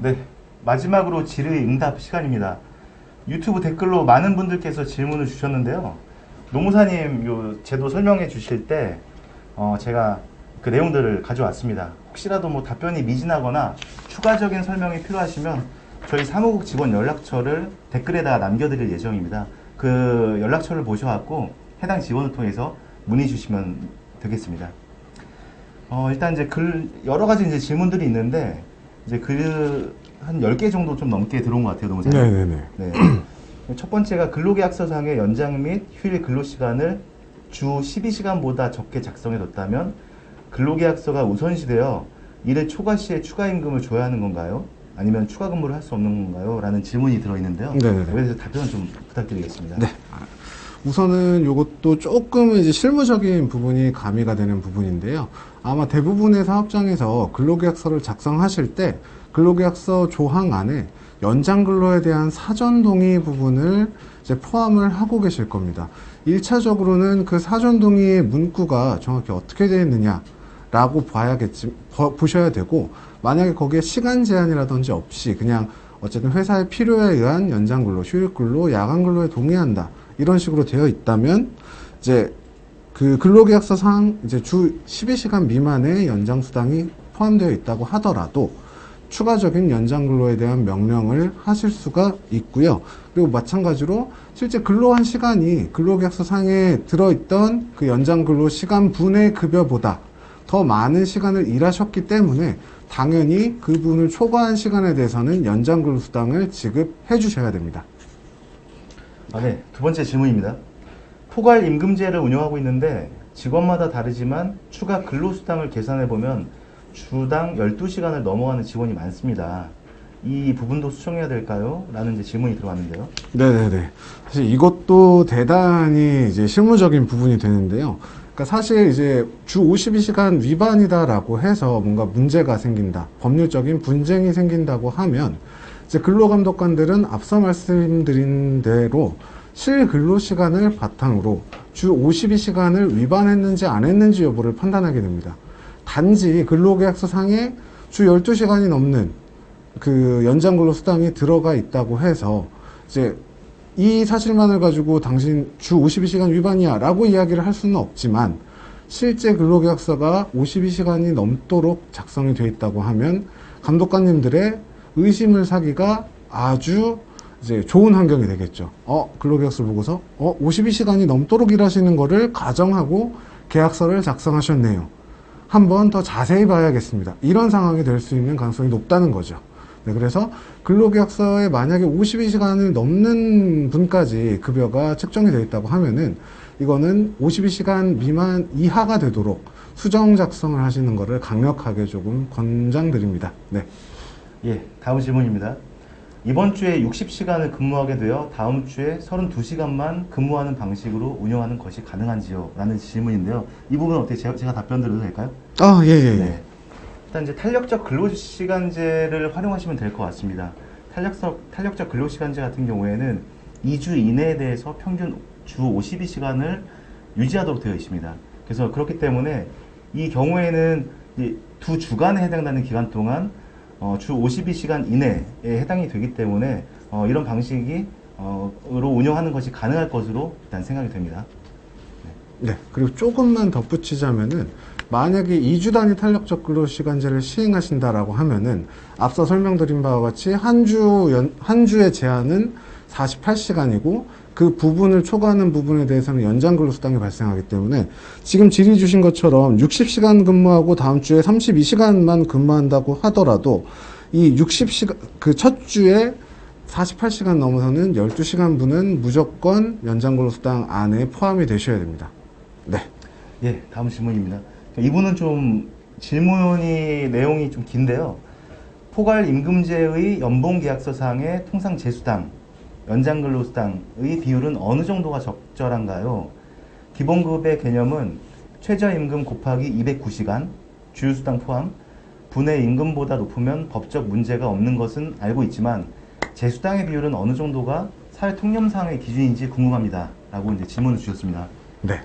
네, 마지막으로 질의 응답 시간입니다. 유튜브 댓글로 많은 분들께서 질문을 주셨는데요. 노무사님 요 제도 설명해 주실 때 제가 그 내용들을 가져왔습니다. 혹시라도 뭐 답변이 미진하거나 추가적인 설명이 필요하시면 저희 사무국 직원 연락처를 댓글에다가 남겨드릴 예정입니다. 그 연락처를 보셔갖고 해당 직원을 통해서 문의 주시면 되겠습니다. 일단 이제 여러 가지 이제 질문들이 있는데 이제 한 10개 정도 좀 넘게 들어온 것 같아요, 노무사님. 네네네. 네. 첫 번째가 근로계약서상의 연장 및 휴일 근로시간을 주 12시간보다 적게 작성해뒀다면 근로계약서가 우선시되어 일을 초과 시에 추가임금을 줘야 하는 건가요? 아니면 추가 근무를 할 수 없는 건가요? 라는 질문이 들어있는데요. 네네네. 여기에 대해서 답변을 좀 부탁드리겠습니다. 네. 우선은 이것도 조금 이제 실무적인 부분이 가미가 되는 부분인데요. 아마 대부분의 사업장에서 근로계약서를 작성하실 때 근로계약서 조항 안에 연장 근로에 대한 사전 동의 부분을 이제 포함을 하고 계실 겁니다. 1차적으로는 그 사전 동의의 문구가 정확히 어떻게 되어 있느냐라고 보셔야 되고, 만약에 거기에 시간 제한이라든지 없이 그냥 어쨌든 회사의 필요에 의한 연장 근로, 휴일 근로, 야간 근로에 동의한다, 이런 식으로 되어 있다면 이제 그 근로계약서상 이제 주 12시간 미만의 연장 수당이 포함되어 있다고 하더라도 추가적인 연장 근로에 대한 명령을 하실 수가 있고요. 그리고 마찬가지로 실제 근로한 시간이 근로계약서 상에 들어있던 그 연장 근로 시간분의 급여보다 더 많은 시간을 일하셨기 때문에 당연히 그분을 초과한 시간에 대해서는 연장 근로 수당을 지급해 주셔야 됩니다. 네. 두 번째 질문입니다. 포괄 임금제를 운영하고 있는데 직원마다 다르지만 추가 근로수당을 계산해보면 주당 12시간을 넘어가는 직원이 많습니다. 이 부분도 수정해야 될까요? 라는 이제 질문이 들어왔는데요. 네네네. 사실 이것도 대단히 이제 실무적인 부분이 되는데요. 그러니까 사실 이제 주 52시간 위반이다라고 해서 뭔가 문제가 생긴다, 법률적인 분쟁이 생긴다고 하면 이제 근로감독관들은 앞서 말씀드린 대로 실근로시간을 바탕으로 주 52시간을 위반했는지 안 했는지 여부를 판단하게 됩니다. 단지 근로계약서 상에 주 12시간이 넘는 그 연장 근로 수당이 들어가 있다고 해서 이제 이 사실만을 가지고 당신 주 52시간 위반이야 라고 이야기를 할 수는 없지만, 실제 근로계약서가 52시간이 넘도록 작성이 되어 있다고 하면 감독관님들의 의심을 사기가 아주 이제 좋은 환경이 되겠죠. 근로계약서를 보고서 52시간이 넘도록 일하시는 거를 가정하고 계약서를 작성하셨네요. 한번 더 자세히 봐야겠습니다. 이런 상황이 될 수 있는 가능성이 높다는 거죠. 네, 그래서 근로계약서에 만약에 52시간을 넘는 분까지 급여가 책정이 되어 있다고 하면은 이거는 52시간 미만 이하가 되도록 수정 작성을 하시는 것을 강력하게 조금 권장드립니다. 네. 예, 다음 질문입니다. 이번 주에 60시간을 근무하게 되어 다음 주에 32시간만 근무하는 방식으로 운영하는 것이 가능한지요? 라는 질문인데요. 이 부분은 어떻게 제가 답변 드려도 될까요? 예. 네. 일단 이제 탄력적 근로시간제를 활용하시면 될 것 같습니다. 탄력적 근로시간제 같은 경우에는 2주 이내에 대해서 평균 주 52시간을 유지하도록 되어 있습니다. 그래서 그렇기 때문에 이 경우에는 두 주간에 해당되는 기간 동안 주 52시간 이내에 해당이 되기 때문에 이런 방식이 으로 운영하는 것이 가능할 것으로 일단 생각이 됩니다. 네. 그리고 조금만 덧붙이자면은, 만약에 2주 단위 탄력적 근로시간제를 시행하신다라고 하면은 앞서 설명드린 바와 같이 한 주의 제한은 48시간이고 그 부분을 초과하는 부분에 대해서는 연장 근로수당이 발생하기 때문에 지금 질의 주신 것처럼 60시간 근무하고 다음 주에 32시간만 근무한다고 하더라도 이 60시간, 그 첫 주에 48시간 넘어서는 12시간 분은 무조건 연장 근로수당 안에 포함이 되셔야 됩니다. 네. 예, 다음 질문입니다. 이분은 좀 질문이 내용이 좀 긴데요. 포괄 임금제의 연봉계약서상의 통상 제수당, 연장근로수당의 비율은 어느 정도가 적절한가요? 기본급의 개념은 최저임금 곱하기 209시간, 주휴수당 포함, 분의 임금보다 높으면 법적 문제가 없는 것은 알고 있지만 제수당의 비율은 어느 정도가 사회통념상의 기준인지 궁금합니다. 라고 이제 질문을 주셨습니다. 네.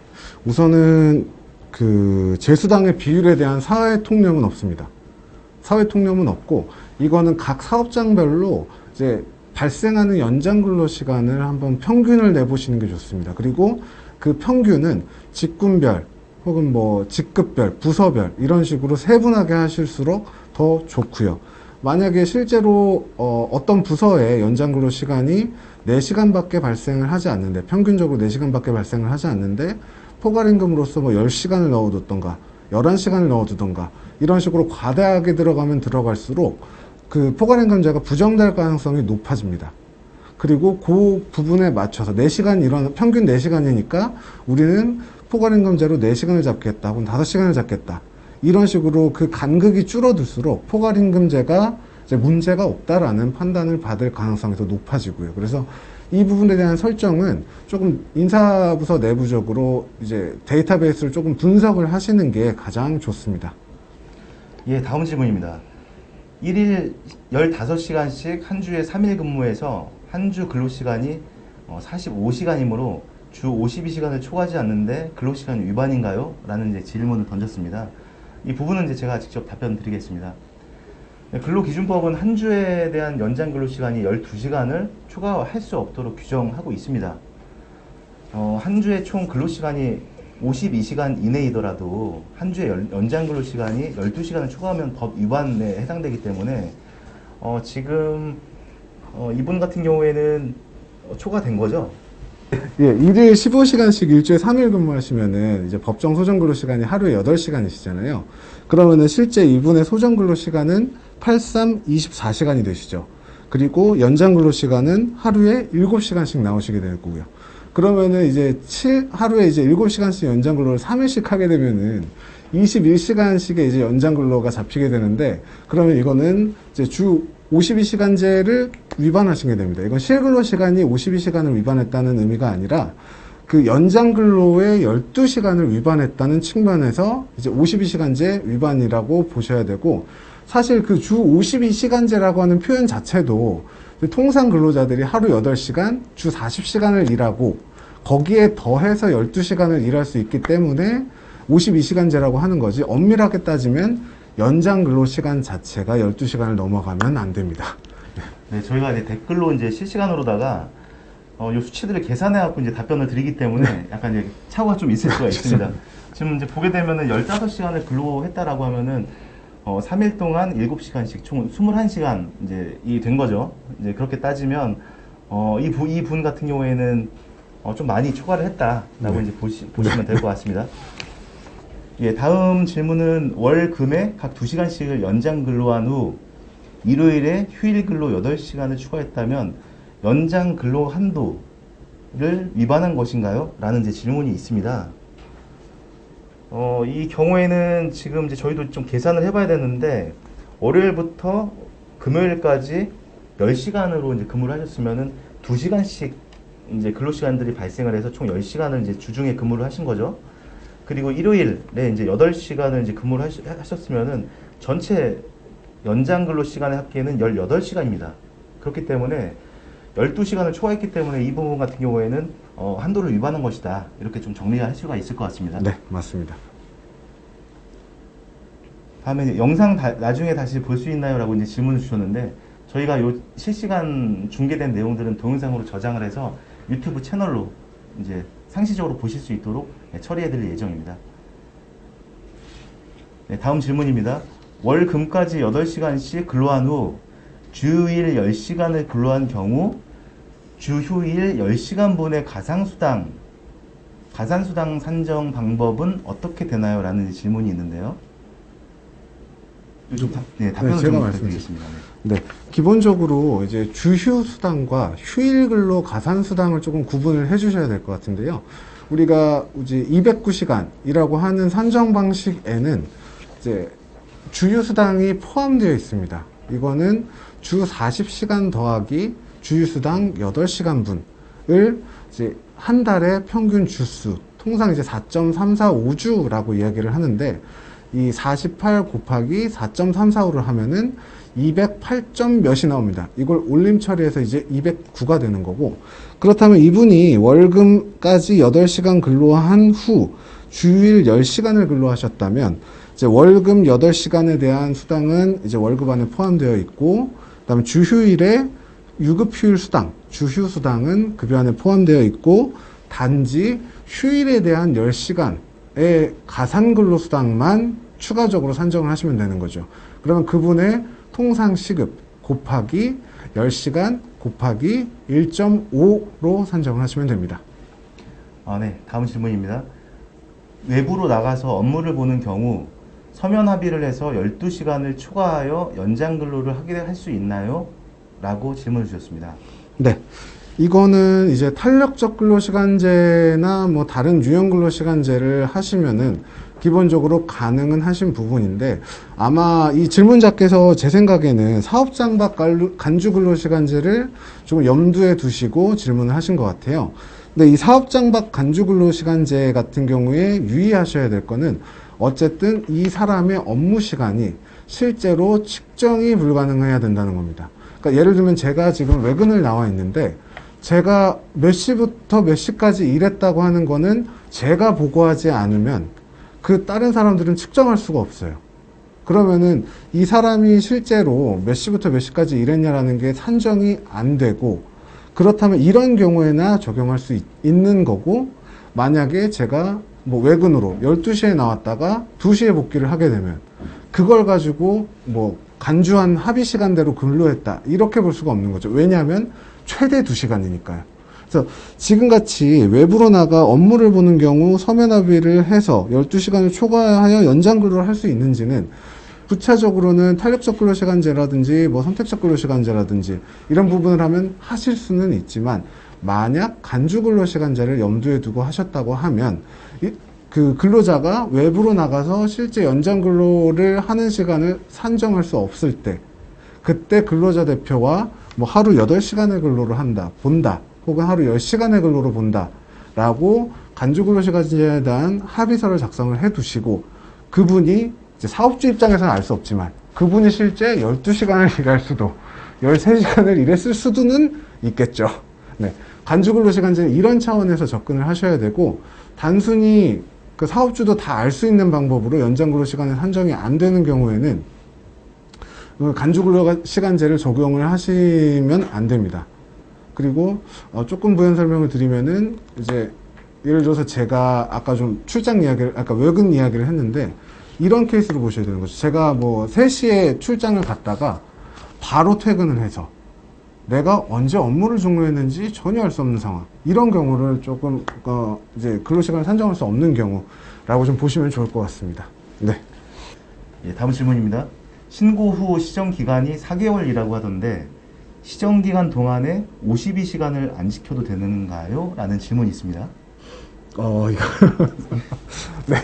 우선은 그 제수당의 비율에 대한 사회 통념은 없습니다. 사회 통념은 없고, 이거는 각 사업장별로 이제 발생하는 연장 근로 시간을 한번 평균을 내보시는 게 좋습니다. 그리고 그 평균은 직군별 혹은 뭐 직급별, 부서별 이런 식으로 세분하게 하실수록 더 좋고요. 만약에 실제로 어떤 부서의 연장 근로 시간이 4시간밖에 발생을 하지 않는데, 평균적으로 4시간밖에 발생을 하지 않는데 포괄임금으로서 뭐 10시간을 넣어뒀던가 11시간을 넣어두던가 이런 식으로 과다하게 들어가면 들어갈수록 그 포괄임금제가 부정될 가능성이 높아집니다. 그리고 그 부분에 맞춰서 4시간 평균 4시간이니까 우리는 포괄임금제로 4시간을 잡겠다 혹은 5시간을 잡겠다, 이런 식으로 그 간극이 줄어들수록 포괄임금제가 이제 문제가 없다라는 판단을 받을 가능성이 더 높아지고요. 그래서 이 부분에 대한 설정은 조금 인사부서 내부적으로 이제 데이터베이스를 조금 분석을 하시는 게 가장 좋습니다. 예, 다음 질문입니다. 1일 15시간씩 한 주에 3일 근무해서 한 주 근로시간이 45시간이므로 주 52시간을 초과하지 않는데 근로시간 위반인가요? 라는 이제 질문을 던졌습니다. 이 부분은 이제 제가 직접 답변 드리겠습니다. 근로기준법은 한 주에 대한 연장 근로시간이 12시간을 초과할 수 없도록 규정하고 있습니다. 한 주에 총 근로시간이 52시간 이내이더라도 한 주에 연장 근로시간이 12시간을 초과하면 법 위반에 해당되기 때문에 지금 이분 같은 경우에는 초과된 거죠? 예, 일일 15시간씩 일주에 3일 근무하시면은 이제 법정 소정 근로 시간이 하루에 8시간이시잖아요. 그러면은 실제 이분의 소정 근로 시간은 83, 24시간이 되시죠. 그리고 연장 근로 시간은 하루에 7시간씩 나오시게 될 거고요. 그러면은 이제 하루에 이제 7시간씩 연장 근로를 3일씩 하게 되면은 21시간씩의 이제 연장 근로가 잡히게 되는데, 그러면 이거는 이제 주 52시간제를 위반하시게 됩니다. 이건 실근로 시간이 52시간을 위반했다는 의미가 아니라 그 연장 근로의 12시간을 위반했다는 측면에서 이제 52시간제 위반이라고 보셔야 되고, 사실 그 주 52시간제라고 하는 표현 자체도 통상 근로자들이 하루 8시간, 주 40시간을 일하고 거기에 더해서 12시간을 일할 수 있기 때문에 52시간제라고 하는 거지, 엄밀하게 따지면 연장 근로시간 자체가 12시간을 넘어가면 안 됩니다. 네, 저희가 이제 댓글로 이제 실시간으로다가 요 수치들을 계산해갖고 이제 답변을 드리기 때문에 약간 이제 착오가 좀 있을 수가 있습니다. 지금 이제 보게 되면은 15시간을 근로했다라고 하면은 3일 동안 7시간씩 총 21시간 이제 이 된 거죠. 이제 그렇게 따지면 이 분 같은 경우에는 좀 많이 초과를 했다라고 이제 보시면 될 것 같습니다. 예, 다음 질문은 월 금에 각 2시간씩을 연장 근로한 후 일요일에 휴일 근로 8시간을 추가했다면 연장 근로 한도를 위반한 것인가요? 라는 이제 질문이 있습니다. 이 경우에는 지금 이제 저희도 좀 계산을 해봐야 되는데, 월요일부터 금요일까지 10시간으로 이제 근무를 하셨으면은 2시간씩 이제 근로시간들이 발생을 해서 총 10시간을 이제 주중에 근무를 하신 거죠. 그리고 일요일에 이제 8시간을 이제 근무를 하셨으면은 전체 연장 근로 시간의 합계는 18시간입니다. 그렇기 때문에 12시간을 초과했기 때문에 이 부분 같은 경우에는 한도를 위반한 것이다. 이렇게 좀 정리할 수가 있을 것 같습니다. 네, 맞습니다. 다음에 영상 나중에 다시 볼 수 있나요? 라고 이제 질문을 주셨는데, 저희가 요 실시간 중계된 내용들은 동영상으로 저장을 해서 유튜브 채널로 이제 상시적으로 보실 수 있도록 처리해 드릴 예정입니다. 네, 다음 질문입니다. 월 금까지 8시간씩 근로한 후 주일 10시간을 근로한 경우 주 휴일 10시간분의 가산수당 산정 방법은 어떻게 되나요? 라는 질문이 있는데요. 답변을 제가 좀 말씀드리겠습니다. 부탁드리겠습니다. 네, 기본적으로 이제 주휴 수당과 휴일 근로 가산 수당을 조금 구분을 해주셔야 될 것 같은데요. 우리가 이제 209시간이라고 하는 산정 방식에는 이제 주휴 수당이 포함되어 있습니다. 이거는 주 40시간 더하기 주휴 수당 8시간 분을 이제 한 달의 평균 주수, 통상 이제 4.345주라고 이야기를 하는데, 이 48 곱하기 4.345를 하면은 208점 몇이 나옵니다. 이걸 올림 처리해서 이제 209가 되는 거고, 그렇다면 이분이 월금까지 8시간 근로한 후 주일 10시간을 근로하셨다면 이제 월급 8시간에 대한 수당은 이제 월급 안에 포함되어 있고, 그다음에 주휴일에 유급휴일 수당, 주휴 수당은 급여 안에 포함되어 있고, 단지 휴일에 대한 10시간의 가산근로 수당만 추가적으로 산정을 하시면 되는 거죠. 그러면 그분의 통상 시급 곱하기 10시간 곱하기 1.5로 산정을 하시면 됩니다. 네. 다음 질문입니다. 외부로 나가서 업무를 보는 경우 서면 합의를 해서 12시간을 초과하여 연장 근로를 하게 할 수 있나요? 라고 질문을 주셨습니다. 네. 이거는 이제 탄력적 근로시간제나 뭐 다른 유형 근로시간제를 하시면은 기본적으로 가능은 하신 부분인데, 아마 이 질문자께서 제 생각에는 사업장 밖 간주 근로시간제를 좀 염두에 두시고 질문을 하신 것 같아요. 근데 이 사업장 밖 간주 근로시간제 같은 경우에 유의하셔야 될 거는, 어쨌든 이 사람의 업무 시간이 실제로 측정이 불가능해야 된다는 겁니다. 그러니까 예를 들면 제가 지금 외근을 나와 있는데, 제가 몇 시부터 몇 시까지 일했다고 하는 거는 제가 보고하지 않으면 그 다른 사람들은 측정할 수가 없어요. 그러면은 이 사람이 실제로 몇 시부터 몇 시까지 일했냐라는 게 산정이 안 되고, 그렇다면 이런 경우에나 적용할 수 있는 거고, 만약에 제가 뭐 외근으로 12시에 나왔다가 2시에 복귀를 하게 되면 그걸 가지고 뭐 간주한 합의 시간대로 근로했다, 이렇게 볼 수가 없는 거죠. 왜냐하면 최대 2시간이니까요. 그래서 지금같이 외부로 나가 업무를 보는 경우 서면 합의를 해서 12시간을 초과하여 연장 근로를 할 수 있는지는 구체적으로는 탄력적 근로시간제라든지 뭐 선택적 근로시간제라든지 이런 부분을 하면 하실 수는 있지만, 만약 간주 근로시간제를 염두에 두고 하셨다고 하면 그 근로자가 외부로 나가서 실제 연장 근로를 하는 시간을 산정할 수 없을 때, 그때 근로자 대표와 뭐 하루 8시간의 근로를 본다, 혹은 하루 10시간의 근로를 본다 라고 간주 근로시간제에 대한 합의서를 작성을 해 두시고, 그분이 이제 사업주 입장에서는 알 수 없지만 그분이 실제 12시간을 일할 수도 13시간을 일했을 수도는 있겠죠. 네. 간주 근로시간제는 이런 차원에서 접근을 하셔야 되고, 단순히 그 사업주도 다 알 수 있는 방법으로 연장 근로시간이 산정이 안 되는 경우에는 간주 근로시간제를 적용을 하시면 안 됩니다. 그리고 조금 부연 설명을 드리면은, 이제 예를 들어서 제가 아까 좀 아까 외근 이야기를 했는데, 이런 케이스로 보셔야 되는 거죠. 제가 뭐 3시에 출장을 갔다가 바로 퇴근을 해서 내가 언제 업무를 종료했는지 전혀 알 수 없는 상황, 이런 경우를 조금 이제 근로시간을 산정할 수 없는 경우라고 좀 보시면 좋을 것 같습니다. 네. 예, 다음 질문입니다. 신고 후 시정 기간이 4개월이라고 하던데 시정 기간 동안에 52시간을 안 지켜도 되는가요? 라는 질문이 있습니다. 이거 네.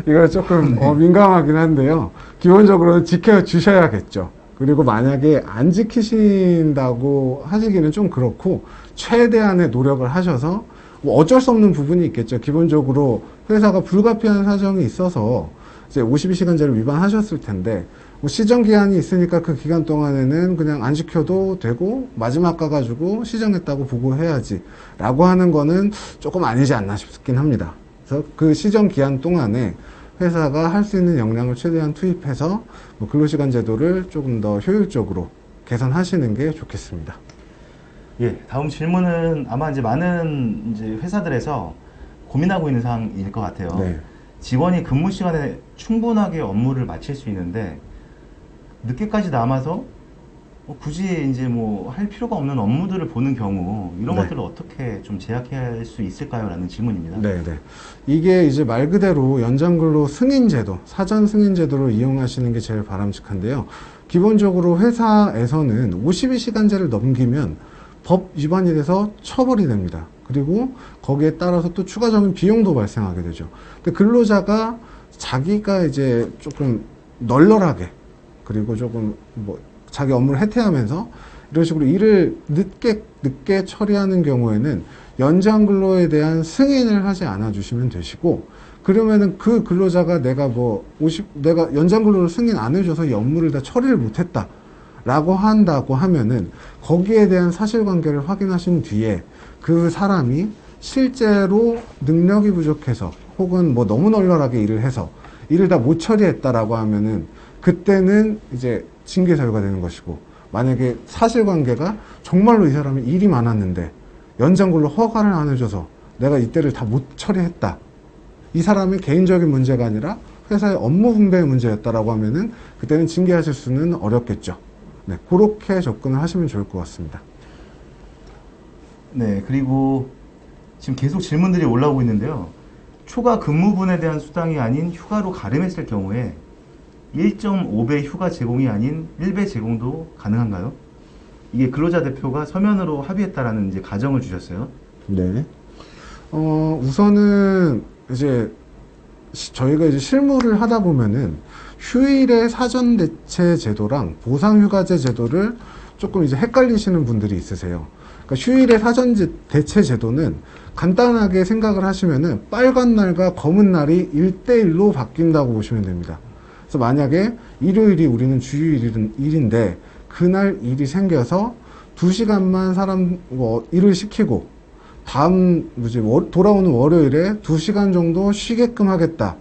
이거 조금 민감하긴 한데요. 기본적으로 지켜주셔야겠죠. 그리고 만약에 안 지키신다고 하시기는 좀 그렇고, 최대한의 노력을 하셔서 뭐 어쩔 수 없는 부분이 있겠죠. 기본적으로 회사가 불가피한 사정이 있어서 이제 52시간제를 위반하셨을 텐데, 뭐 시정기한이 있으니까 그 기간 동안에는 그냥 안 지켜도 되고 마지막 가가지고 시정했다고 보고해야지 라고 하는 거는 조금 아니지 않나 싶긴 합니다. 그래서 그 시정기한 동안에 회사가 할 수 있는 역량을 최대한 투입해서 뭐 근로시간 제도를 조금 더 효율적으로 개선하시는 게 좋겠습니다. 예, 다음 질문은 아마 이제 많은 이제 회사들에서 고민하고 있는 사항일 것 같아요. 네. 직원이 근무 시간에 충분하게 업무를 마칠 수 있는데 늦게까지 남아서 굳이 이제 뭐 할 필요가 없는 업무들을 보는 경우, 이런 네. 것들을 어떻게 좀 제약할 수 있을까요? 라는 질문입니다. 네. 이게 이제 말 그대로 연장근로 승인제도, 사전 승인제도를 이용하시는 게 제일 바람직한데요. 기본적으로 회사에서는 52시간제를 넘기면 법 위반이 돼서 처벌이 됩니다. 그리고 거기에 따라서 또 추가적인 비용도 발생하게 되죠. 근데 근로자가 자기가 이제 조금 널널하게, 그리고 조금 뭐 자기 업무를 해태하면서 이런 식으로 일을 늦게 처리하는 경우에는 연장 근로에 대한 승인을 하지 않아 주시면 되시고, 그러면은 그 근로자가 내가 연장 근로를 승인 안 해줘서 이 업무를 다 처리를 못했다 라고 한다고 하면은, 거기에 대한 사실관계를 확인하신 뒤에 그 사람이 실제로 능력이 부족해서 혹은 뭐 너무 널널하게 일을 해서 일을 다 못 처리했다라고 하면은 그때는 이제 징계 사유가 되는 것이고, 만약에 사실관계가 정말로 이 사람이 일이 많았는데 연장근로 허가를 안 해줘서 내가 이때를 다 못 처리했다, 이 사람의 개인적인 문제가 아니라 회사의 업무 분배의 문제였다라고 하면은 그때는 징계하실 수는 어렵겠죠. 네, 그렇게 접근을 하시면 좋을 것 같습니다. 네, 그리고 지금 계속 질문들이 올라오고 있는데요. 초과 근무분에 대한 수당이 아닌 휴가로 가름했을 경우에 1.5배 휴가 제공이 아닌 1배 제공도 가능한가요? 이게 근로자 대표가 서면으로 합의했다라는 이제 가정을 주셨어요. 네. 우선은 이제 저희가 이제 실무를 하다 보면은 휴일의 사전 대체 제도랑 보상 휴가제 제도를 조금 이제 헷갈리시는 분들이 있으세요. 그러니까 휴일의 사전 대체 제도는 간단하게 생각을 하시면은 빨간 날과 검은 날이 1대1로 바뀐다고 보시면 됩니다. 그래서 만약에 일요일이 우리는 주휴일인데 그날 일이 생겨서 2시간만 일을 시키고 다음 돌아오는 월요일에 2시간 정도 쉬게끔 하겠다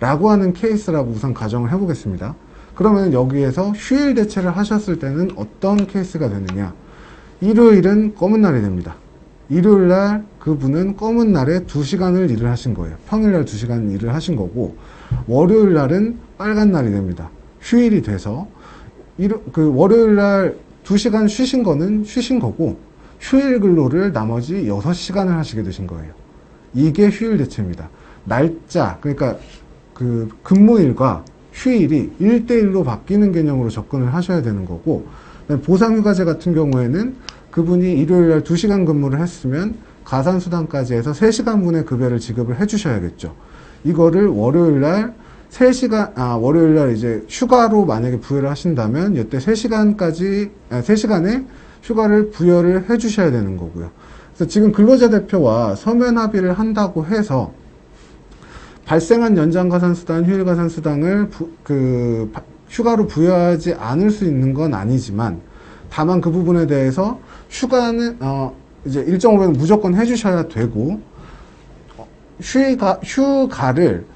라고 하는 케이스라고 우선 가정을 해보겠습니다. 그러면 여기에서 휴일 대체를 하셨을 때는 어떤 케이스가 되느냐, 일요일은 검은 날이 됩니다. 일요일날 그분은 검은 날에 2시간을 일을 하신 거예요. 평일날 2시간 일을 하신 거고, 월요일날은 빨간 날이 됩니다. 휴일이 돼서 월요일날 2시간 쉬신 거는 쉬신 거고, 휴일 근로를 나머지 6시간을 하시게 되신 거예요. 이게 휴일 대체입니다. 날짜, 그러니까 그 근무일과 휴일이 1대1로 바뀌는 개념으로 접근을 하셔야 되는 거고, 보상휴가제 같은 경우에는 그분이 일요일날 2시간 근무를 했으면 가산수당까지 해서 3시간분의 급여를 지급을 해주셔야겠죠. 이거를 월요일날 월요일날 이제 휴가로 만약에 부여를 하신다면 이때 3시간의 휴가를 부여를 해 주셔야 되는 거고요. 그래서 지금 근로자 대표와 서면 합의를 한다고 해서 발생한 연장가산수당, 휴일가산수당을 휴가로 부여하지 않을 수 있는 건 아니지만, 다만 그 부분에 대해서 휴가는 이제 1.5배는 무조건 해주셔야 되고, 휴가를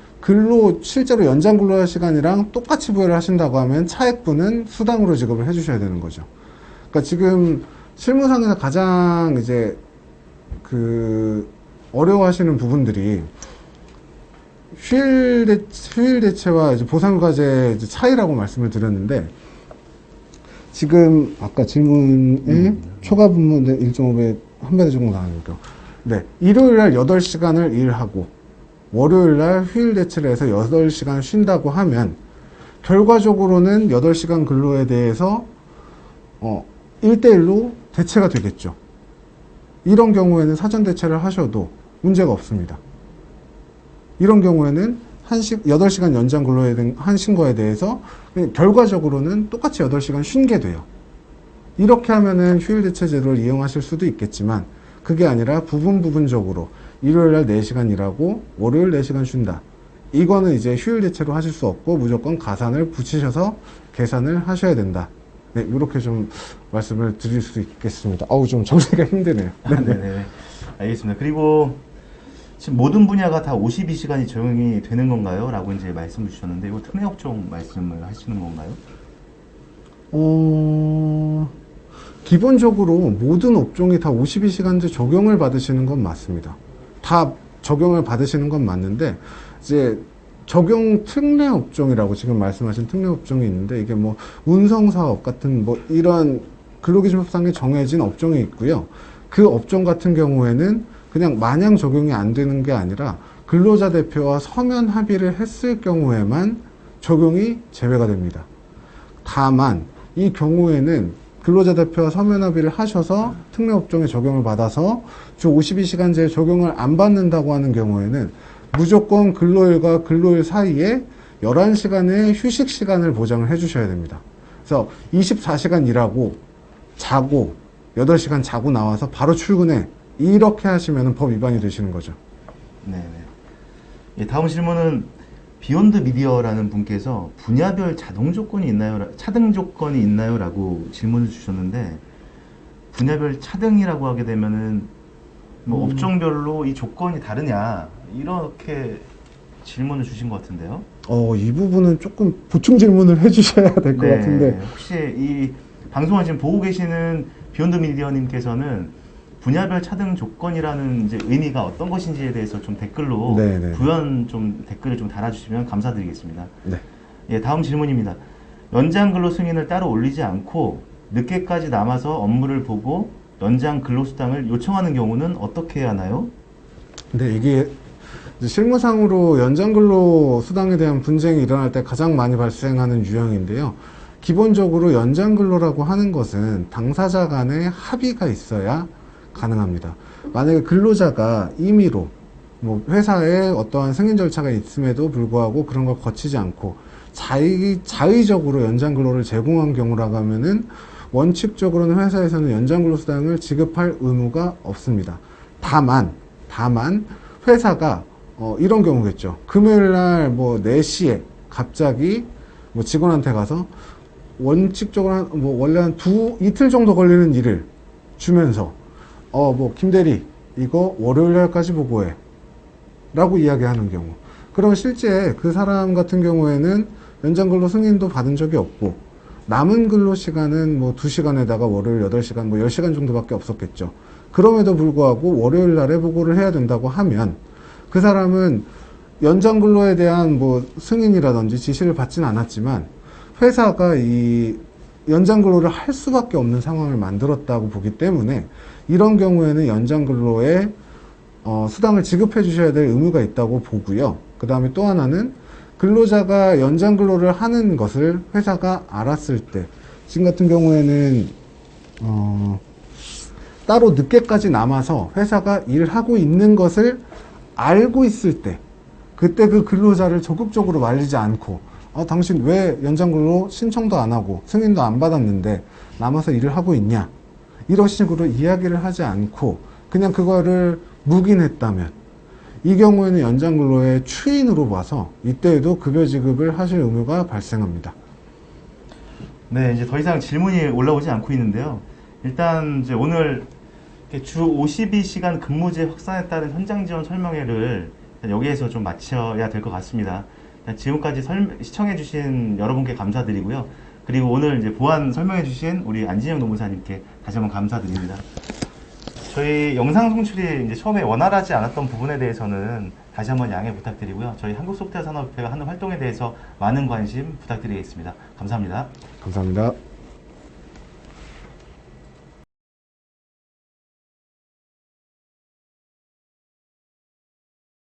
실제로 연장 근로 시간이랑 똑같이 부여를 하신다고 하면 차액분은 수당으로 지급을 해주셔야 되는 거죠. 그러니까 지금 실무상에서 가장 이제 어려워하시는 부분들이 휴일 대체와 이제 보상휴가제 차이라고 말씀을 드렸는데, 지금 아까 질문에 초과 분모는 1.5배, 1배 정도 나가니까, 네, 일요일날 8시간을 일하고 월요일날 휴일 대체를 해서 8시간 쉰다고 하면 결과적으로는 8시간 근로에 대해서 1대1로 대체가 되겠죠. 이런 경우에는 사전 대체를 하셔도 문제가 없습니다. 이런 경우에는 8시간 연장 근로에 하신 거에 대해서 결과적으로는 똑같이 8시간 쉰 게 돼요. 이렇게 하면은 휴일 대체 제도를 이용하실 수도 있겠지만, 그게 아니라 부분적으로 일요일날 4시간 일하고 월요일 4시간 쉰다. 이거는 이제 휴일 대체로 하실 수 없고 무조건 가산을 붙이셔서 계산을 하셔야 된다. 네, 이렇게 좀 말씀을 드릴 수 있겠습니다. 좀 정리가 힘드네요. 네네. 알겠습니다. 그리고 지금 모든 분야가 다 52시간이 적용이 되는 건가요? 라고 이제 말씀을 주셨는데, 이거 특례업종 말씀을 하시는 건가요? 기본적으로 모든 업종이 다 52시간제 적용을 받으시는 건 맞습니다. 다 적용을 받으시는 건 맞는데, 이제 적용 특례업종이라고 지금 말씀하신 특례업종이 있는데, 이게 뭐 운송사업 같은 이런 근로기준법상에 정해진 업종이 있고요. 그 업종 같은 경우에는 그냥 마냥 적용이 안 되는 게 아니라 근로자 대표와 서면 합의를 했을 경우에만 적용이 제외가 됩니다. 다만 이 경우에는 근로자 대표와 서면 합의를 하셔서 특례업종에 적용을 받아서 주 52시간제 적용을 안 받는다고 하는 경우에는 무조건 근로일과 근로일 사이에 11시간의 휴식 시간을 보장을 해 주셔야 됩니다. 그래서 24시간 일하고 자고 8시간 자고 나와서 바로 출근해, 이렇게 하시면 법 위반이 되시는 거죠. 네네. 예, 다음 질문은 비욘드 미디어라는 분께서 분야별 차등 조건이 있나요? 라고 질문을 주셨는데, 분야별 차등이라고 하게 되면은 업종별로 이 조건이 다르냐, 이렇게 질문을 주신 것 같은데요. 이 부분은 조금 보충 질문을 해주셔야 될 것 같은데. 혹시 이 방송을 지금 보고 계시는 비욘드 미디어님께서는 분야별 차등 조건이라는 이제 의미가 어떤 것인지에 대해서 좀 댓글로 네네. 부연 좀 댓글을 좀 달아주시면 감사드리겠습니다. 네. 예, 다음 질문입니다. 연장 근로 승인을 따로 올리지 않고 늦게까지 남아서 업무를 보고 연장 근로수당을 요청하는 경우는 어떻게 해야 하나요? 근데 이게 이제 실무상으로 연장 근로 수당에 대한 분쟁이 일어날 때 가장 많이 발생하는 유형인데요. 기본적으로 연장 근로라고 하는 것은 당사자 간의 합의가 있어야 가능합니다. 만약에 근로자가 임의로 뭐 회사에 어떠한 승인 절차가 있음에도 불구하고 그런 걸 거치지 않고 자의적으로 연장 근로를 제공한 경우라고 하면은 원칙적으로는 회사에서는 연장 근로 수당을 지급할 의무가 없습니다. 다만 회사가 이런 경우겠죠. 금요일 날 뭐 4시에 갑자기 뭐 직원한테 가서 원칙적으로 뭐 원래 이틀 정도 걸리는 일을 주면서 뭐 김대리 이거 월요일 날까지 보고해 라고 이야기하는 경우, 그럼 실제 그 사람 같은 경우에는 연장 근로 승인도 받은 적이 없고 남은 근로 시간은 뭐 2시간에다가 월요일 8시간 뭐 10시간 정도밖에 없었겠죠. 그럼에도 불구하고 월요일 날에 보고를 해야 된다고 하면 그 사람은 연장 근로에 대한 뭐 승인이라든지 지시를 받지는 않았지만 회사가 이 연장 근로를 할 수밖에 없는 상황을 만들었다고 보기 때문에 이런 경우에는 연장 근로에 수당을 지급해 주셔야 될 의무가 있다고 보고요. 그 다음에 또 하나는 근로자가 연장 근로를 하는 것을 회사가 알았을 때, 지금 같은 경우에는 따로 늦게까지 남아서 회사가 일하고 있는 것을 알고 있을 때, 그때 그 근로자를 적극적으로 말리지 않고 당신 왜 연장 근로 신청도 안 하고 승인도 안 받았는데 남아서 일을 하고 있냐, 이런 식으로 이야기를 하지 않고 그냥 그거를 묵인했다면 이 경우에는 연장 근로의 추인으로 봐서 이때에도 급여 지급을 하실 의무가 발생합니다. 네, 이제 더 이상 질문이 올라오지 않고 있는데요. 일단 이제 오늘 주 52시간 근무제 확산에 따른 현장 지원 설명회를 여기에서 좀 마쳐야 될 것 같습니다. 지금까지 시청해주신 여러분께 감사드리고요. 그리고 오늘 이제 보안 설명해주신 우리 안진영 노무사님께 다시 한번 감사드립니다. 저희 영상 송출이 이제 처음에 원활하지 않았던 부분에 대해서는 다시 한번 양해 부탁드리고요. 저희 한국소프트웨어 산업협회가 하는 활동에 대해서 많은 관심 부탁드리겠습니다. 감사합니다. 감사합니다.